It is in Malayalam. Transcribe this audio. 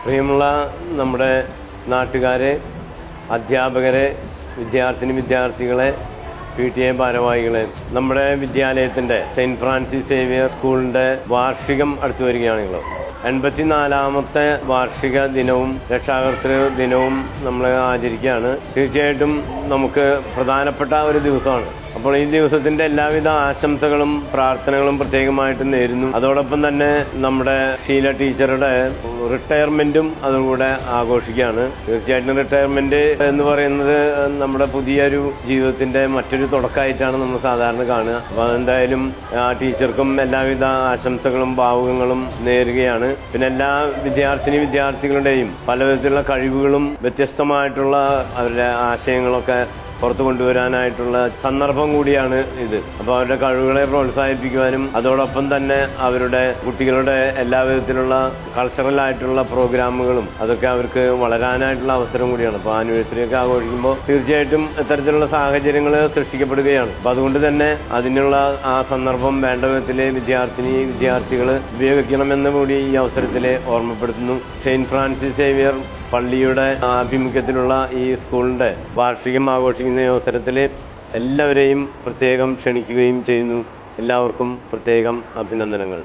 പ്രിയമുള്ള നമ്മുടെ നാട്ടുകാരെ, അധ്യാപകരെ, വിദ്യാർത്ഥികളെ, PTA ഭാരവാഹികളെ, നമ്മുടെ വിദ്യാലയത്തിൻ്റെ സെയിൻറ്റ് ഫ്രാൻസിസ് സേവിയർ സ്കൂളിൻ്റെ വാർഷികം അടുത്തു വരികയാണല്ലോ. 84ാമത്തെ വാർഷിക ദിനവും രക്ഷാകർതൃ ദിനവും നമ്മൾ ആചരിക്കുകയാണ്. തീർച്ചയായിട്ടും നമുക്ക് പ്രധാനപ്പെട്ട ഒരു ദിവസമാണ്. അപ്പോൾ ഈ ദിവസത്തിൻ്റെ എല്ലാവിധ ആശംസകളും പ്രാർത്ഥനകളും പ്രത്യേകമായിട്ട് നേരുന്നു. അതോടൊപ്പം തന്നെ നമ്മുടെ ഷീല ടീച്ചറുടെ റിട്ടയർമെൻറ്റും അതുകൂടെ ആഘോഷിക്കുകയാണ്. തീർച്ചയായിട്ടും റിട്ടയർമെൻറ്റ് എന്ന് പറയുന്നത് നമ്മുടെ പുതിയൊരു ജീവിതത്തിൻ്റെ മറ്റൊരു തുടക്കമായിട്ടാണ് നമ്മൾ സാധാരണ കാണുക. അപ്പോൾ അതെന്തായാലും ആ ടീച്ചർക്കും എല്ലാവിധ ആശംസകളും ഭാവുകങ്ങളും നേരുകയാണ്. പിന്നെ എല്ലാ വിദ്യാർത്ഥികളുടെയും പലവിധത്തിലുള്ള കഴിവുകളും വ്യത്യസ്തമായിട്ടുള്ള അവരുടെ ആശയങ്ങളൊക്കെ പുറത്തു കൊണ്ടുവരാനായിട്ടുള്ള സന്ദർഭം കൂടിയാണ് ഇത്. അപ്പോൾ അവരുടെ കഴിവുകളെ പ്രോത്സാഹിപ്പിക്കുവാനും അതോടൊപ്പം തന്നെ അവരുടെ കുട്ടികളുടെ എല്ലാ വിധത്തിലുള്ള കൾച്ചറലായിട്ടുള്ള പ്രോഗ്രാമുകളും അതൊക്കെ അവർക്ക് വളരാനായിട്ടുള്ള അവസരം കൂടിയാണ്. അപ്പോൾ ആനിവേഴ്സറി ഒക്കെ ആഘോഷിക്കുമ്പോൾ തീർച്ചയായിട്ടും ഇത്തരത്തിലുള്ള സാഹചര്യങ്ങൾ സൃഷ്ടിക്കപ്പെടുകയാണ്. അപ്പോൾ അതുകൊണ്ട് തന്നെ അതിനുള്ള ആ സന്ദർഭം വേണ്ട വിധത്തിൽ വിദ്യാർത്ഥികൾ ഉപയോഗിക്കണമെന്ന് കൂടി ഈ അവസരത്തിൽ ഓർമ്മപ്പെടുത്തുന്നു. സെയിൻറ്റ് ഫ്രാൻസിസ് സേവിയർ പള്ളിയുടെ ആഭിമുഖ്യത്തിലുള്ള ഈ സ്കൂളിൻ്റെ വാർഷികം ആഘോഷിക്കുന്ന അവസരത്തിൽ എല്ലാവരെയും പ്രത്യേകം ക്ഷണിക്കുകയും ചെയ്യുന്നു. എല്ലാവർക്കും പ്രത്യേകം അഭിനന്ദനങ്ങൾ.